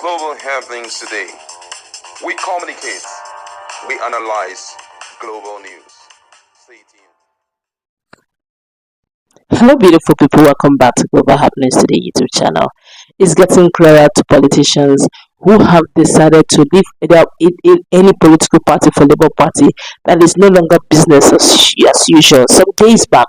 Global happenings today. We communicate, we analyze global news. Stay tuned. Hello, beautiful people. Welcome back to Global Happenings Today YouTube channel. It's getting clearer to politicians who have decided to leave in any political party for Labour Party that is no longer business as usual. Some days back,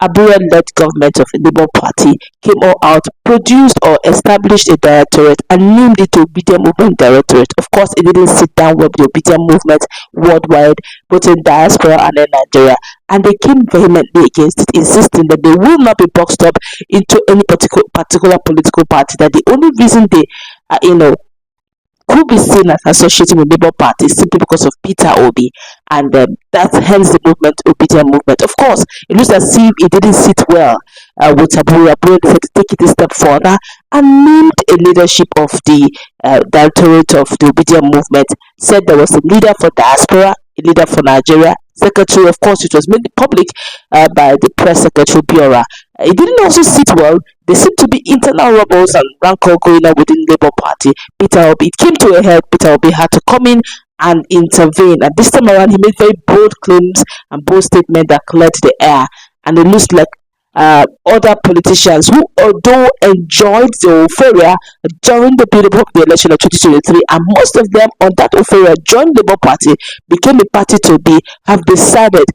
Abuja-led government of the Labour Party came all out, produced or established a directorate and named it Obiedient Directorate. Of course, it didn't sit down with the Obiedient movement worldwide, both in diaspora and in Nigeria, and they came vehemently against it, insisting that they will not be boxed up into any particular political party, that the only reason they could be seen as associated with Labour Party simply because of Peter Obi, and that's hence the movement, Obiedient movement. Of course, it looks as if it didn't sit well with Abuja. Abuja decided to take it a step further and named a leadership of the Directorate of the Obiedient movement. Said there was a leader for diaspora, a leader for Nigeria, secretary. Of course, it was made public by the press secretary Biora. It didn't also sit well. There seemed to be internal rumbles and rancor going on within the Labour Party. Peter Obi, it came to a head. Peter Obi had to come in and intervene. And this time around, he made very bold claims and bold statements that cleared the air. And it looks like other politicians who, although enjoyed the euphoria during the period of the election of 2023, and most of them on that euphoria joined the Labour Party, became a party to be, have decided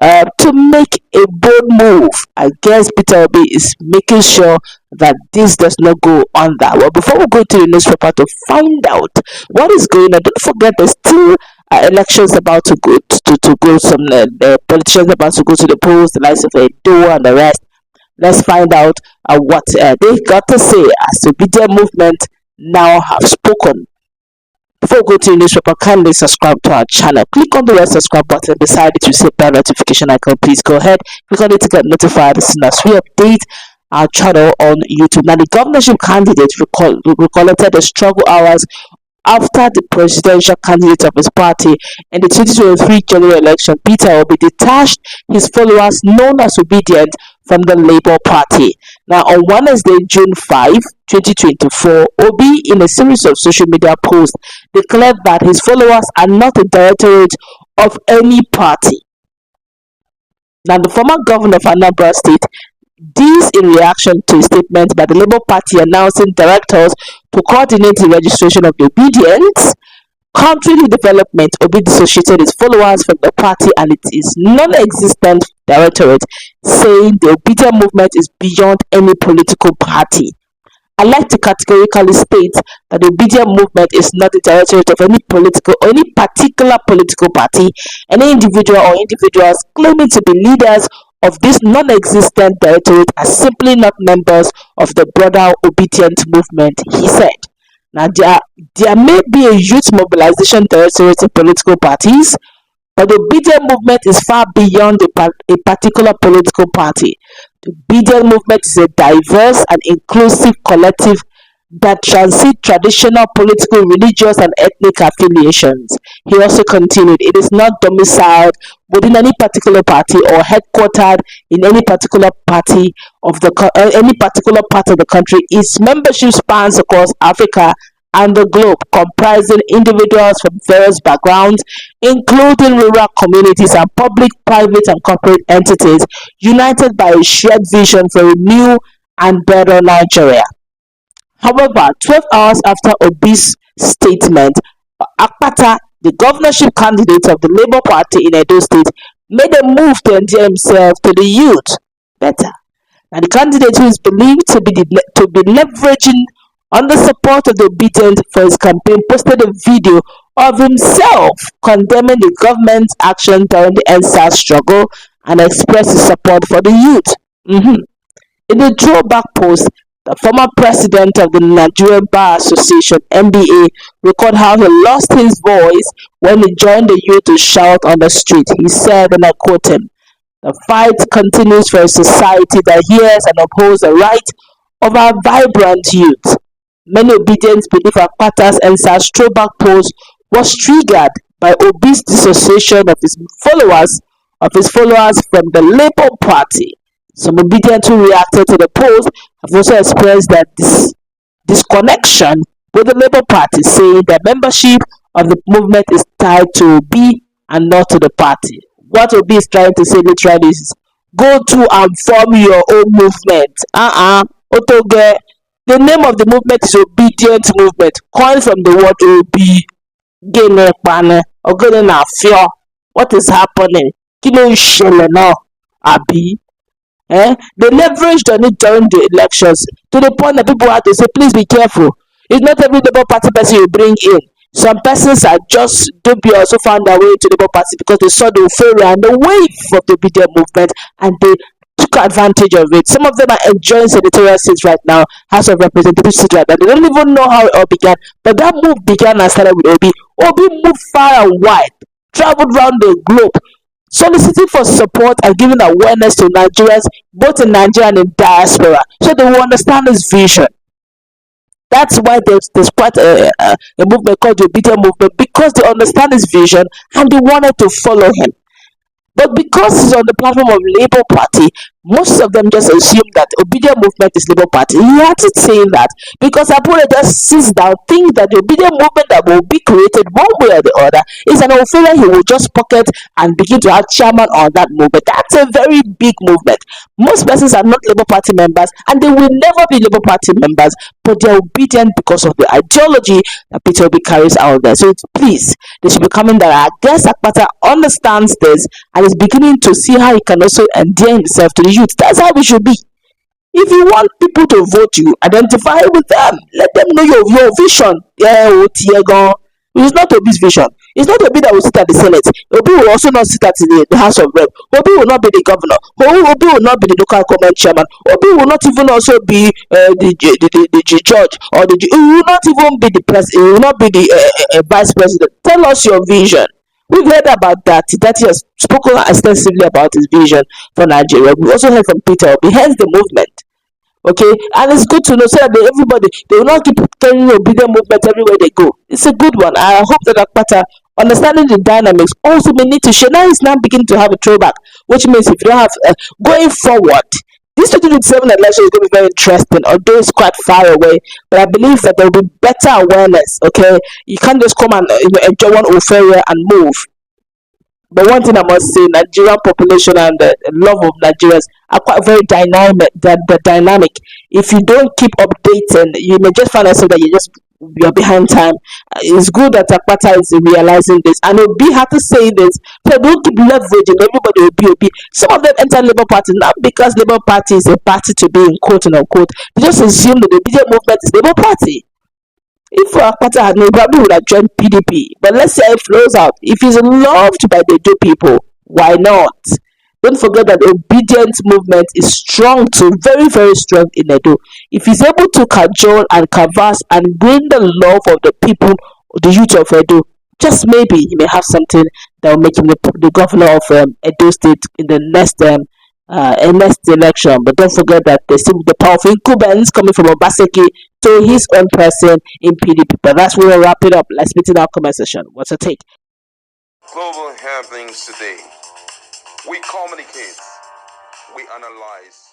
to make a bold move. I guess Peter Obi is making sure that this does not go on that. Well, before we go to the newspaper to find out what is going on, don't forget there's still elections about to go some politicians about to go to the polls, the likes of Edo and the rest. Let's find out what they got to say as the Obiedient movement now have spoken. Before we go to the newspaper, kindly subscribe to our channel. Click on the red subscribe button beside it. You see bell notification icon. Please go ahead, click on it to get notified as soon as we update our channel on YouTube. Now, the governorship candidate recollected the struggle hours after the presidential candidate of his party in the 2023 general election, Peter Obi, detached his followers known as Obiedient from the Labour Party. Now, on Wednesday, June 5, 2024, Obi, in a series of social media posts, declared that his followers are not a directorate of any party. Now, the former governor of Anambra State, this in reaction to a statement by the Labour Party announcing directors to coordinate the registration of the Obiedients. Contrary to development, Obi dissociated his followers from the party and it is non-existent directorate, saying the Obiedient movement is beyond any political party. I like to categorically state that the Obiedient movement is not the directorate of any particular political party. Any individual or individuals claiming to be leaders of this non-existent directorate are simply not members of the broader Obiedient movement, he said. Now, there may be a youth mobilization directorate in political parties, but the Obiedient movement is far beyond a particular political party. The Obiedient movement is a diverse and inclusive collective that transcends traditional political, religious, and ethnic affiliations. He also continued, it is not domiciled within any particular party or headquartered in any particular party of any particular part of the country. Its membership spans across Africa and the globe, comprising individuals from various backgrounds, including rural communities and public, private, and corporate entities, united by a shared vision for a new and better Nigeria. However, 12 hours after Obi's statement, Akpata, the governorship candidate of the Labour Party in Edo State, made a move to endear himself to the youth better. And the candidate, who is believed to be leveraging on the support of the Obiedient for his campaign, posted a video of himself condemning the government's action during the NSAS struggle and expressed his support for the youth. In the throwback post, the former president of the Nigerian Bar Association (NBA) recalled how he lost his voice when he joined the youth to shout on the street. He said, and I quote him, "The fight continues for a society that hears and upholds the right of our vibrant youth." Many Obiedients believe Akpata's NSAS throwback post was triggered by Obi's dissociation of his followers from the Labour Party. Some Obiedient who reacted to the post have also expressed that this disconnection with the Labour Party, saying that membership of the movement is tied to Obi and not to the party. What Obi is trying to say literally is go to and form your own movement. Otoge. The name of the movement is Obedient Movement, coined from the word Obi. Gene Pane, Ogene na Fio. What is happening? Kilo Shele now, Abi. They leveraged on it during the elections to the point that people had to say, please be careful. It's not every Labour Party person you bring in. Some persons are just dubious who found their way to the Labour Party because they saw the euphoria and the wave of the Obedient movement and they took advantage of it. Some of them are enjoying senatorial seats right now, House of Representatives seats right now. They don't even know how it all began. But that move began and started with Obi. Obi moved far and wide, traveled around the globe, soliciting for support and giving awareness to Nigerians, both in Nigeria and in diaspora, so they will understand his vision. That's why there's quite a movement called the Obiedient Movement, because they understand his vision and they wanted to follow him. But because he's on the platform of Labour Party, most of them just assume that Obiedient Movement is Labour Party. He had to say that because Apollo just sits down, think that the Obiedient Movement that will be created one way or the other is an euphoria he will just pocket and begin to have chairman on that movement. That's a very big movement. Most persons are not Labour Party members and they will never be Labour Party members, but they're obedient because of the ideology that Peter Obi carries out there. So please, they should be coming there. I guess Akpata understands this and is beginning to see how he can also endear himself to the youth. That's how we should be. If you want people to vote you, identify with them. Let them know your vision. It's not Obi's vision. It's not Obi that will sit at the Senate. Obi will also not sit at the House of Rep. Obi will not be the governor. Obi will not be the local government chairman. Obi will not even also be the judge or the. He will not even be the president. He will not be the vice president. Tell us your vision. We've heard about that. That he has spoken extensively about his vision for Nigeria. We also heard from Peter Obi, hence the movement. Okay, and it's good to know so that they will not keep carrying the Obedient Movement everywhere they go. It's a good one. I hope that Akpata, understanding the dynamics, also we need to share. Now he's now beginning to have a throwback, which means if you don't have going forward, this 2027 election is going to be very interesting, although it's quite far away. But I believe that there will be better awareness. Okay, you can't just come and enjoy one euphoria and move. But one thing I must say, Nigerian population and the love of Nigerians are quite very dynamic. They're dynamic. If you don't keep updating, you may just find yourself that you're behind time. It's good that Akpata is realizing this, and Obi had to say this. So don't keep leveraging everybody. Obi. Some of them enter Labour Party not because Labour Party is a party to be in quote and unquote. They just assume that the Obedient Movement is Labour Party. If Akpata had known, probably would have joined PDP. But let's say it flows out. If he's loved by the Edo people, why not? Don't forget that the Obedient Movement is strong too, very, very strong in Edo. If he's able to cajole and canvass and win the love of the people, the youth of Edo, just maybe he may have something that will make him the governor of Edo State in the next election. But don't forget that there's still the powerful incumbents coming from Obaseki to his own person in PDP. But that's where we'll wrap it up. Let's meet in our comment section. What's your take? Global happenings today. We communicate, we analyze,